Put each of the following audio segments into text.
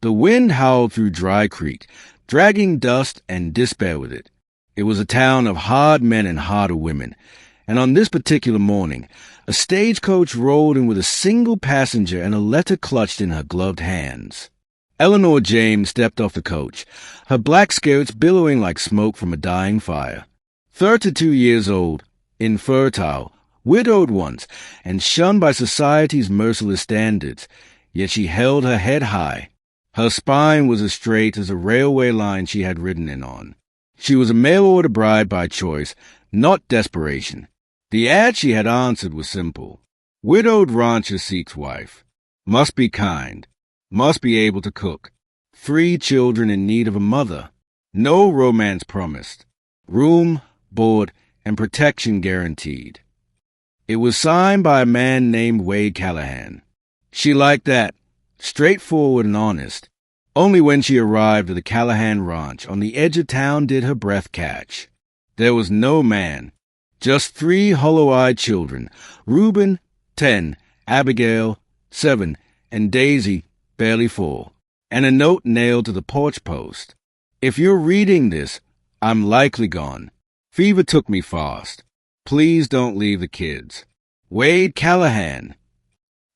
The wind howled through Dry Creek, dragging dust and despair with it. It was a town of hard men and harder women, and on this particular morning, a stagecoach rolled in with a single passenger and a letter clutched in her gloved hands. Eleanor James stepped off the coach, her black skirts billowing like smoke from a dying fire. 32 years old, infertile, widowed once, and shunned by society's merciless standards, yet she held her head high. Her spine was as straight as a railway line she had ridden in on. She was a mail-order bride by choice, not desperation. The ad she had answered was simple. Widowed rancher seeks wife. Must be kind. Must be able to cook. 3 children in need of a mother. No romance promised. Room, board, and protection guaranteed. It was signed by a man named Wade Callahan. She liked that. Straightforward and honest. Only when she arrived at the Callahan Ranch on the edge of town did her breath catch. There was no man. Just 3 hollow-eyed children, Reuben, 10, Abigail, 7, and Daisy, barely 4, and a note nailed to the porch post. If you're reading this, I'm likely gone. Fever took me fast. Please don't leave the kids. Wade Callahan.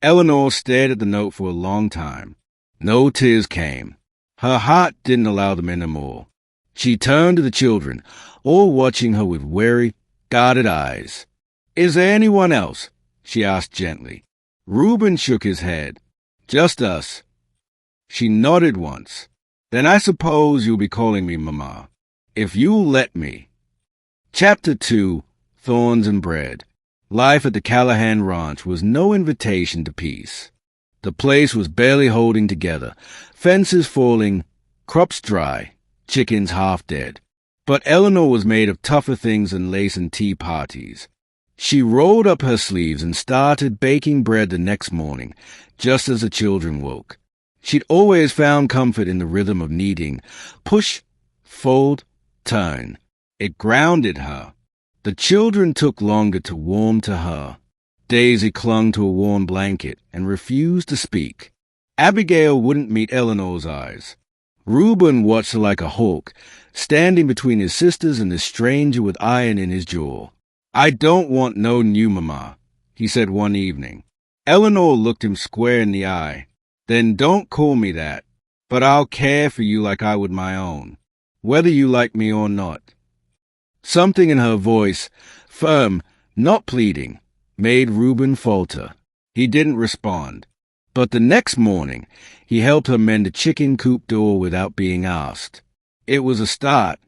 Eleanor stared at the note for a long time. No tears came. Her heart didn't allow them anymore. She turned to the children, all watching her with wary, guarded eyes. "Is there anyone else?" she asked gently. Reuben shook his head. "Just us." She nodded once. "Then I suppose you'll be calling me Mama. If you'll let me." Chapter 2, Thorns and Bread. Life at the Callahan Ranch was no invitation to peace. The place was barely holding together, fences falling, crops dry, chickens half dead. But Eleanor was made of tougher things than lace and tea parties. She rolled up her sleeves and started baking bread the next morning, just as the children woke. She'd always found comfort in the rhythm of kneading. Push, fold, turn. It grounded her. The children took longer to warm to her. Daisy clung to a warm blanket and refused to speak. Abigail wouldn't meet Eleanor's eyes. Reuben watched her like a hawk, standing between his sisters and the stranger with iron in his jaw. "I don't want no new mama," he said one evening. Eleanor looked him square in the eye. "Then don't call me that, but I'll care for you like I would my own, whether you like me or not." Something in her voice, firm, not pleading, made Reuben falter. He didn't respond. But the next morning, he helped her mend a chicken coop door without being asked. It was a start.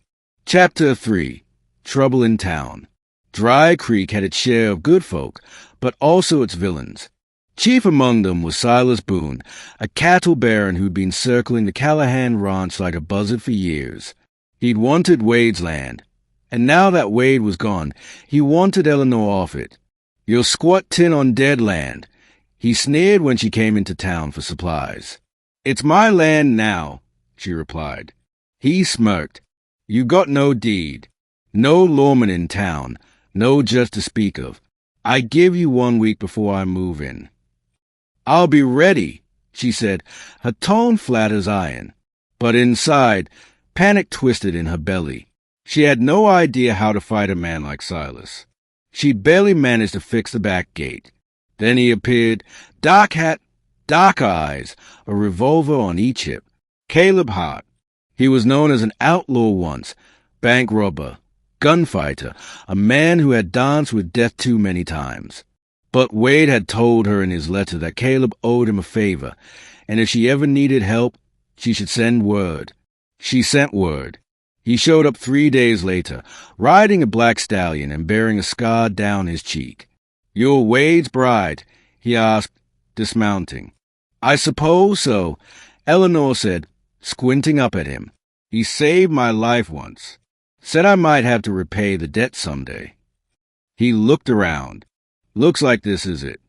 Chapter 3, Trouble in Town. Dry Creek had its share of good folk, but also its villains. Chief among them was Silas Boone, a cattle baron who'd been circling the Callahan Ranch like a buzzard for years. He'd wanted Wade's land, and now that Wade was gone, he wanted Eleanor off it. "You're squatting on dead land," he sneered when she came into town for supplies. "It's my land now," she replied. He smirked. "You got no deed, no lawman in town, no judge to speak of. I give you 1 week before I move in." "I'll be ready," she said, her tone flat as iron. But inside, panic twisted in her belly. She had no idea how to fight a man like Silas. She barely managed to fix the back gate. Then he appeared, dark hat, dark eyes, a revolver on each hip. Caleb Hart. He was known as an outlaw once, bank robber, gunfighter, a man who had danced with death too many times. But Wade had told her in his letter that Caleb owed him a favor, and if she ever needed help, she should send word. She sent word. He showed up 3 days later, riding a black stallion and bearing a scar down his cheek. "You're Wade's bride?" he asked, dismounting. "I suppose so," Eleanor said, squinting up at him. "He saved my life once. Said I might have to repay the debt someday." He looked around. "Looks like this is it."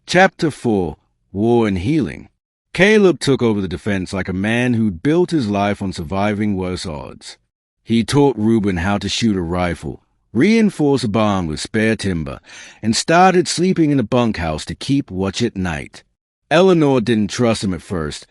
Chapter 4, War and Healing. Caleb took over the defense like a man who'd built his life on surviving worse odds. He taught Reuben how to shoot a rifle, reinforced a barn with spare timber, and started sleeping in a bunkhouse to keep watch at night. Eleanor didn't trust him at first.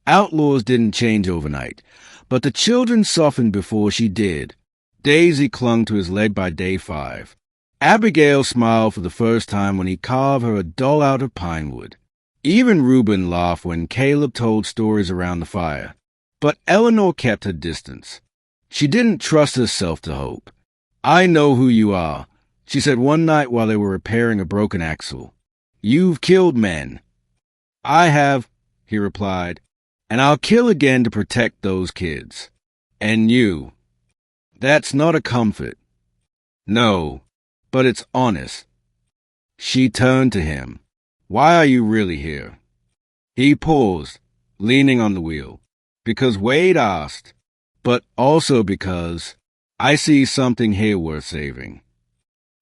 Outlaws didn't change overnight, but the children softened before she did. Daisy clung to his leg by day 5. Abigail smiled for the first time when he carved her a doll out of pine wood. Even Reuben laughed when Caleb told stories around the fire. But Eleanor kept her distance. She didn't trust herself to hope. "I know who you are," she said one night while they were repairing a broken axle. "You've killed men." "I have," he replied, "and I'll kill again to protect those kids. And you. That's not a comfort." "No, but it's honest." She turned to him. "Why are you really here?" He paused, leaning on the wheel. "Because Wade asked, but also because I see something here worth saving."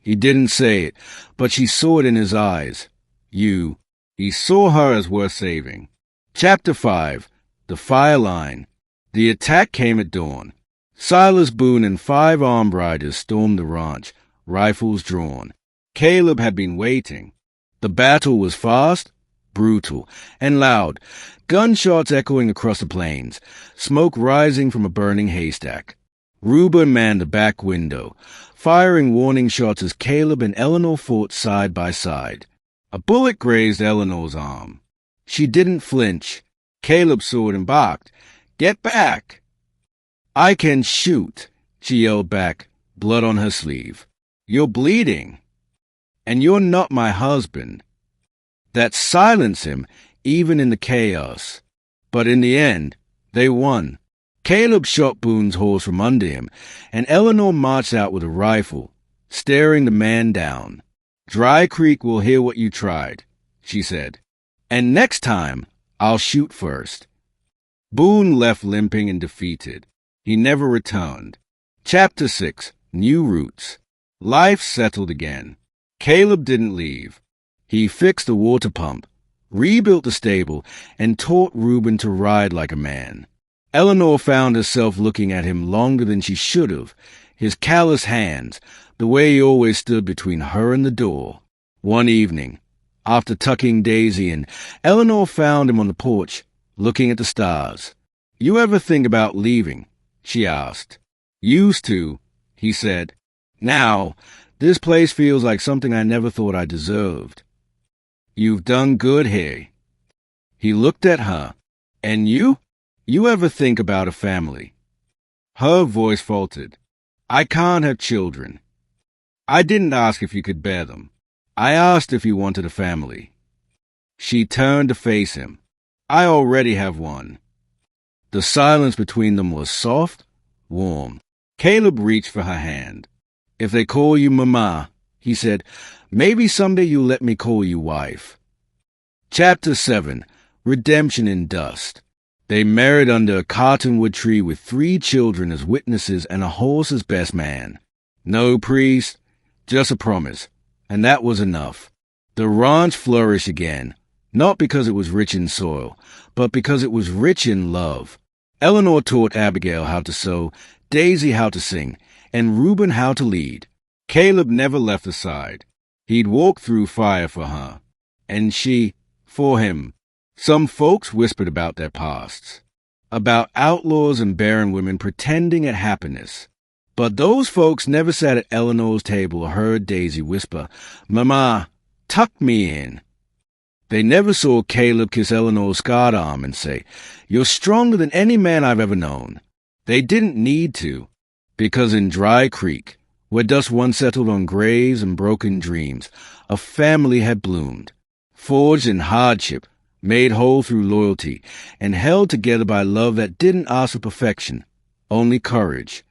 He didn't say it, but she saw it in his eyes. He saw her as worth saving. Chapter 5. The Fire Line. The attack came at dawn. Silas Boone and 5 armed riders stormed the ranch, rifles drawn. Caleb had been waiting. The battle was fast, brutal, and loud, gunshots echoing across the plains, smoke rising from a burning haystack. Reuben manned the back window, firing warning shots as Caleb and Eleanor fought side by side. A bullet grazed Eleanor's arm. She didn't flinch. Caleb saw it and barked, "Get back!" "I can shoot," she yelled back, blood on her sleeve. "You're bleeding. And you're not my husband." That silenced him, even in the chaos. But in the end, they won. Caleb shot Boone's horse from under him, and Eleanor marched out with a rifle, staring the man down. "Dry Creek will hear what you tried," she said. "And next time, I'll shoot first." Boone left limping and defeated. He never returned. Chapter 6. New Roots. Life settled again. Caleb didn't leave. He fixed the water pump, rebuilt the stable, and taught Reuben to ride like a man. Eleanor found herself looking at him longer than she should have, his callous hands, the way he always stood between her and the door. One evening, after tucking Daisy in, Eleanor found him on the porch, looking at the stars. "You ever think about leaving?" she asked. "Used to," he said. "Now, this place feels like something I never thought I deserved." "You've done good here." He looked at her. "And you? You ever think about a family?" Her voice faltered. "I can't have children." "I didn't ask if you could bear them. I asked if you wanted a family." She turned to face him. "I already have one." The silence between them was soft, warm. Caleb reached for her hand. "If they call you Mama," he said, "maybe someday you'll let me call you wife." Chapter 7. Redemption in Dust. They married under a cottonwood tree with 3 children as witnesses and a horse as best man. No priest, just a promise, and that was enough. The ranch flourished again, not because it was rich in soil, but because it was rich in love. Eleanor taught Abigail how to sew, Daisy how to sing, and Reuben how to lead. Caleb never left her side. He'd walk through fire for her, and she, for him. Some folks whispered about their pasts, about outlaws and barren women pretending at happiness. But those folks never sat at Eleanor's table or heard Daisy whisper, "Mama, tuck me in." They never saw Caleb kiss Eleanor's scarred arm and say, "You're stronger than any man I've ever known." They didn't need to, because in Dry Creek, where dust once settled on graves and broken dreams, a family had bloomed, forged in hardship, made whole through loyalty, and held together by love that didn't ask for perfection, only courage.